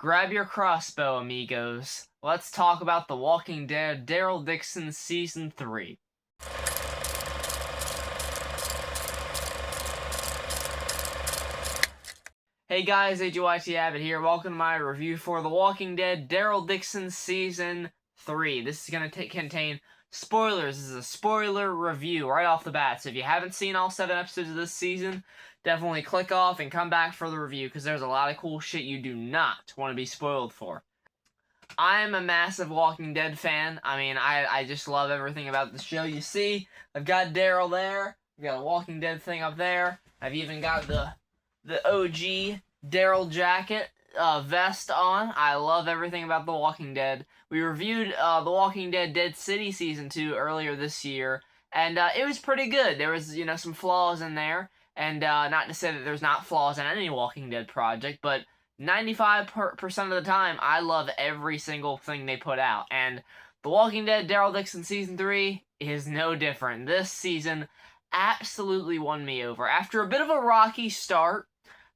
Grab your crossbow, amigos. Let's talk about The Walking Dead Daryl Dixon Season 3. Hey guys, AGYT Abbott here. Welcome to my review for The Walking Dead Daryl Dixon Season 3. This is going to contain spoilers. This is a spoiler review right off the bat. So if you haven't seen all 7 episodes of this season, definitely click off and come back for the review because there's a lot of cool shit you do not want to be spoiled for. I'm a massive Walking Dead fan. I mean, I just love everything about the show. You see, I've got Daryl there. I've got a Walking Dead thing up there. I've even got the OG Daryl jacket vest on. I love everything about The Walking Dead. We reviewed The Walking Dead Dead City Season 2 earlier this year, and it was pretty good. There was, some flaws in there, and not to say that there's not flaws in any Walking Dead project, but 95% of the time, I love every single thing they put out. And The Walking Dead Daryl Dixon Season 3 is no different. This season absolutely won me over. After a bit of a rocky start,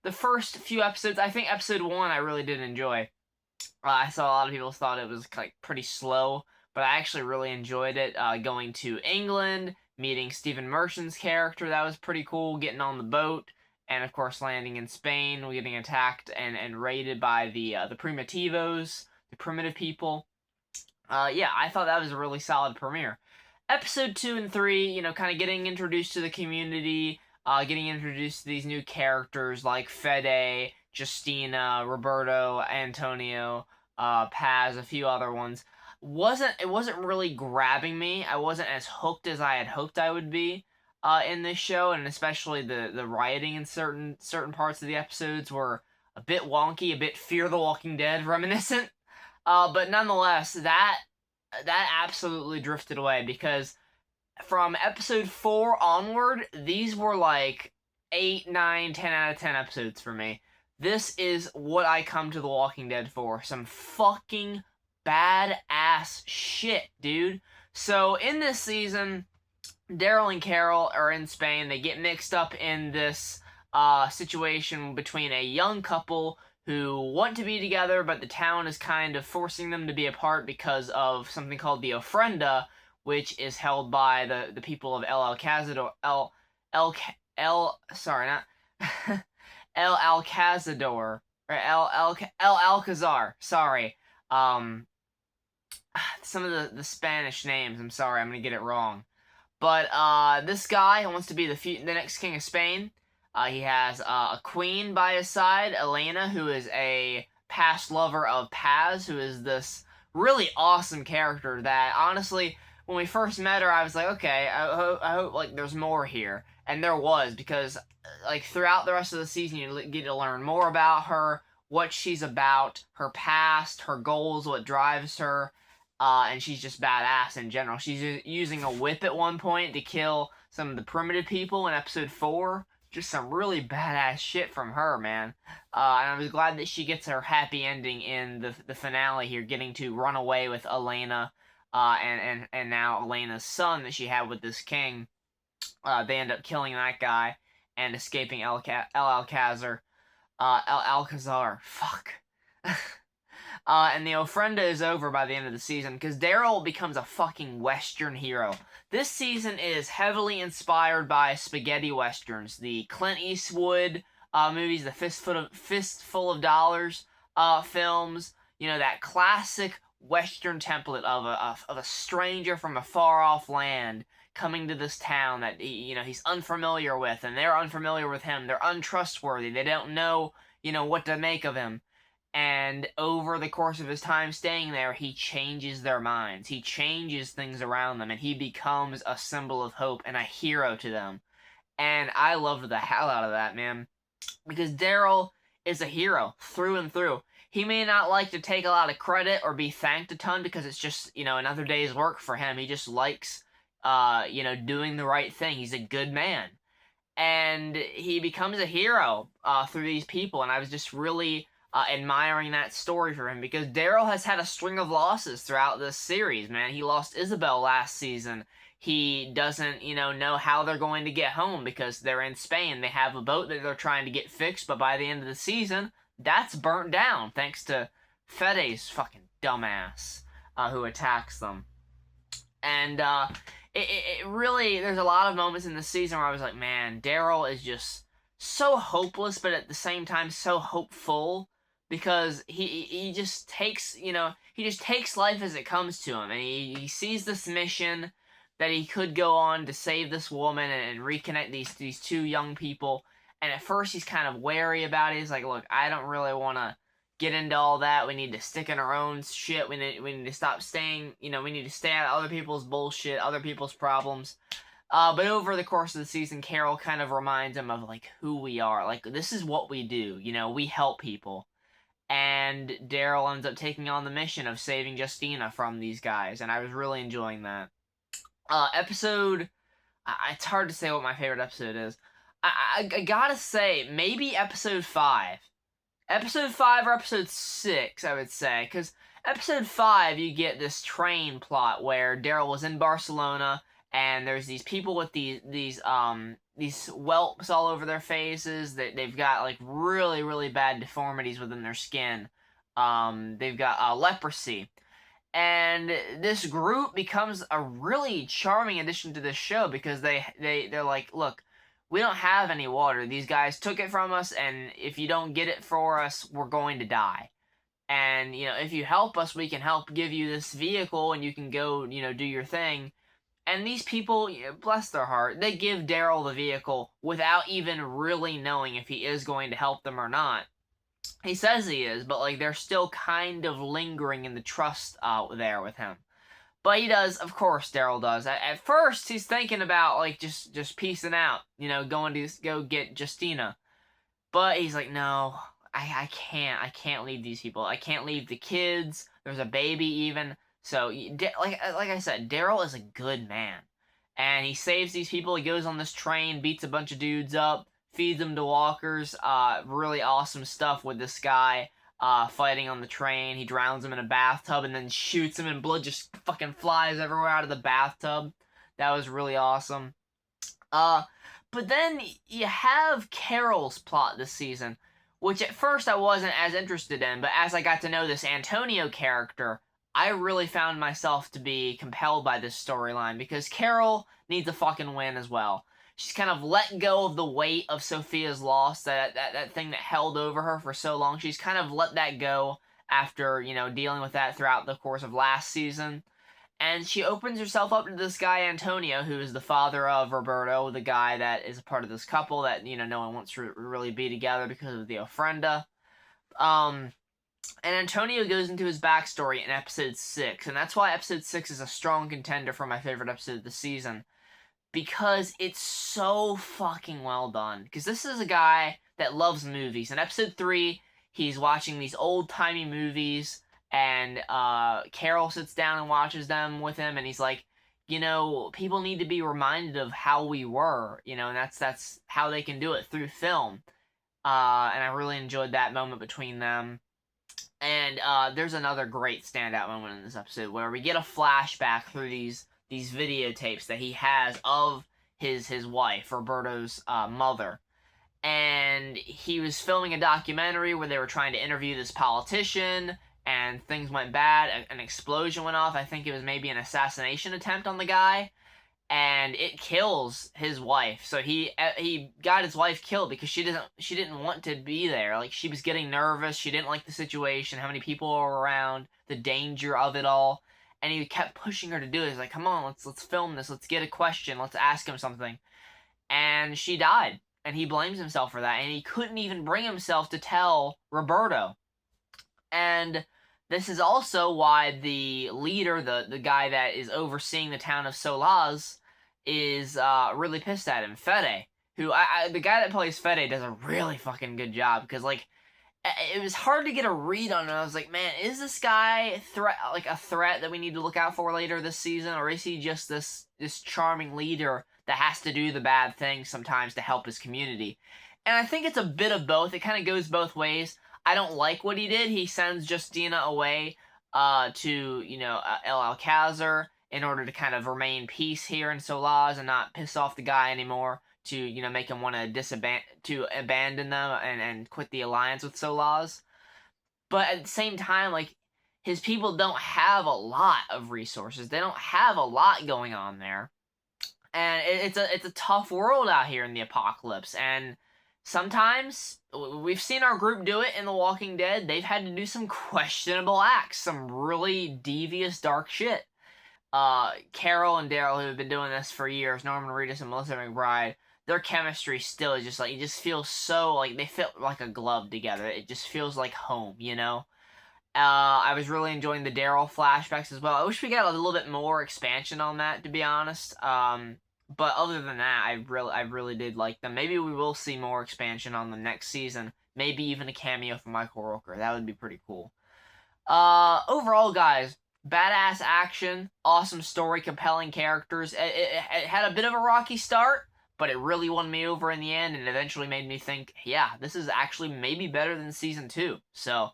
the first few episodes, I think episode 1 I really did enjoy. I saw a lot of people thought it was pretty slow, but I actually really enjoyed it. Going to England, meeting Stephen Merchant's character, that was pretty cool. Getting on the boat, and of course landing in Spain, getting attacked and raided by the Primitivos, the primitive people. Yeah, I thought that was a really solid premiere. Episode 2 and 3, kind of getting introduced to the community, getting introduced to these new characters like Fede, Justina, Roberto, Antonio, Paz, a few other ones. It wasn't really grabbing me. I wasn't as hooked as I had hoped I would be in this show, and especially the writing in certain parts of the episodes were a bit wonky, a bit Fear the Walking Dead reminiscent. But nonetheless, that absolutely drifted away because from episode 4 onward, these were like 8, 9, 10 out of 10 episodes for me. This is what I come to The Walking Dead for. Some fucking badass shit, dude. So in this season, Daryl and Carol are in Spain. They get mixed up in this situation between a young couple who want to be together, but the town is kind of forcing them to be apart because of something called the Ofrenda, which is held by the people of El Alcazador. El Alcazador. Or El Alcazar. Sorry. Some of the Spanish names. I'm sorry, I'm gonna get it wrong. But this guy wants to be the next king of Spain. He has a queen by his side, Elena, who is a past lover of Paz, who is this really awesome character that, honestly, when we first met her, I was like, okay, I hope there's more here. And there was, because throughout the rest of the season, you get to learn more about her, what she's about, her past, her goals, what drives her, and she's just badass in general. She's using a whip at one point to kill some of the primitive people in episode 4. Just some really badass shit from her, man. And I was glad that she gets her happy ending in the finale here, getting to run away with Elena, and now Elena's son that she had with this king. They end up killing that guy and escaping El Alcazar. Fuck. And the Ofrenda is over by the end of the season because Daryl becomes a fucking Western hero. This season is heavily inspired by spaghetti westerns, the Clint Eastwood movies, the Fistful of Dollars films. That classic Western template of a stranger from a far off land coming to this town that he's unfamiliar with, and they're unfamiliar with him. They're untrustworthy. They don't know what to make of him. And over the course of his time staying there, he changes their minds. He changes things around them, and he becomes a symbol of hope and a hero to them. And I loved the hell out of that, man. Because Daryl is a hero through and through. He may not like to take a lot of credit or be thanked a ton because it's just, another day's work for him. He just likes, doing the right thing. He's a good man. And he becomes a hero through these people, and I was just really admiring that story for him because Daryl has had a string of losses throughout this series, man. He lost Isabel last season. He doesn't, know how they're going to get home because they're in Spain. They have a boat that they're trying to get fixed, but by the end of the season, that's burnt down thanks to Fede's fucking dumbass who attacks them. And it really, there's a lot of moments in the season where I was like, man, Daryl is just so hopeless, but at the same time so hopeful, because he just takes, he just takes life as it comes to him, and he sees this mission that he could go on to save this woman and reconnect these two young people. And at first he's kind of wary about it. He's like, look, I don't really want to get into all that. We need to stick in our own shit. We need to stop staying, we need to stay out of other people's bullshit, other people's problems. But over the course of the season, Carol kind of reminds him of, like, who we are. Like, this is what we do, we help people. And Daryl ends up taking on the mission of saving Justina from these guys, and I was really enjoying that. Episode, it's hard to say what my favorite episode is. I gotta say, maybe episode 5. Episode 5 or episode 6, I would say, because episode 5, you get this train plot where Daryl was in Barcelona, and there's these people with these whelps all over their faces. They've got, like, really, really bad deformities within their skin. They've got leprosy. And this group becomes a really charming addition to this show, because they're like, look, we don't have any water. These guys took it from us, and if you don't get it for us, we're going to die. And, if you help us, we can help give you this vehicle, and you can go, do your thing. And these people, bless their heart, they give Daryl the vehicle without even really knowing if he is going to help them or not. He says he is, but, like, they're still kind of lingering in the trust out there with him. But he does, of course, Daryl does. At first, he's thinking about, like, just peacing out, going to go get Justina. But he's like, no, I can't leave these people. I can't leave the kids. There's a baby even. So, like I said, Daryl is a good man. And he saves these people. He goes on this train, beats a bunch of dudes up, feeds them to walkers. Really awesome stuff with this guy. Fighting on the train. He drowns him in a bathtub and then shoots him, and blood just fucking flies everywhere out of the bathtub. That was really awesome. But then you have Carol's plot this season, which at first I wasn't as interested in, but as I got to know this Antonio character, I really found myself to be compelled by this storyline, because Carol needs a fucking win as well. She's kind of let go of the weight of Sophia's loss, that thing that held over her for so long. She's kind of let that go after, dealing with that throughout the course of last season. And she opens herself up to this guy, Antonio, who is the father of Roberto, the guy that is a part of this couple that, no one wants to really be together because of the ofrenda. And Antonio goes into his backstory in episode 6, and that's why episode 6 is a strong contender for my favorite episode of the season. Because it's so fucking well done. Because this is a guy that loves movies. In episode 3, he's watching these old-timey movies, and Carol sits down and watches them with him, and he's like, people need to be reminded of how we were, and that's how they can do it, through film. And I really enjoyed that moment between them. And there's another great standout moment in this episode where we get a flashback through these videotapes that he has of his wife, Roberto's mother. And he was filming a documentary where they were trying to interview this politician, and things went bad. An explosion went off. I think it was maybe an assassination attempt on the guy, and it kills his wife. So he got his wife killed because she didn't want to be there. Like, she was getting nervous. She didn't like the situation, how many people were around, the danger of it all. And he kept pushing her to do it. He's like, come on, let's film this. Let's get a question. Let's ask him something. And she died. And he blames himself for that. And he couldn't even bring himself to tell Roberto. And this is also why the leader, the guy that is overseeing the town of Solaz, is really pissed at him, Fede. Who, the guy that plays Fede does a really fucking good job. Because, like, it was hard to get a read on it. I was like, man, is this guy a threat that we need to look out for later this season, or is he just this charming leader that has to do the bad things sometimes to help his community? And I think it's a bit of both. It kind of goes both ways. I don't like what he did. He sends Justina away to El Alcázar in order to kind of remain peace here in Solaz and not piss off the guy anymore, to make him want to abandon them and quit the alliance with Solaz. But at the same time, like, his people don't have a lot of resources. They don't have a lot going on there. And it's a tough world out here in the apocalypse. And sometimes we've seen our group do it in The Walking Dead. They've had to do some questionable acts, some really devious, dark shit. Carol and Daryl, who have been doing this for years, Norman Reedus and Melissa McBride, their chemistry still is just like, it just feels so like they fit like a glove together. It just feels like home, you know? I was really enjoying the Daryl flashbacks as well. I wish we got a little bit more expansion on that, to be honest. But other than that, I really did like them. Maybe we will see more expansion on the next season. Maybe even a cameo from Michael Rooker. That would be pretty cool. Overall, guys, badass action, awesome story, compelling characters. It had a bit of a rocky start, but it really won me over in the end, and eventually made me think, yeah, this is actually maybe better than Season 2. So,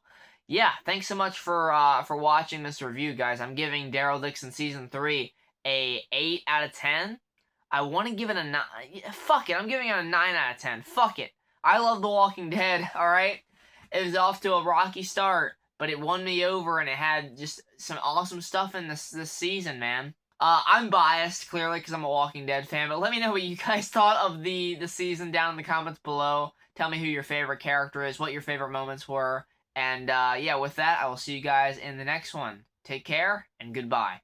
yeah, thanks so much for watching this review, guys. I'm giving Daryl Dixon Season 3 a 8 out of 10. I want to give it a 9. Fuck it, I'm giving it a 9 out of 10. Fuck it. I love The Walking Dead, alright? It was off to a rocky start, but it won me over, and it had just some awesome stuff in this season, man. I'm biased, clearly, because I'm a Walking Dead fan, but let me know what you guys thought of the season down in the comments below. Tell me who your favorite character is, what your favorite moments were, and yeah, with that, I will see you guys in the next one. Take care, and goodbye.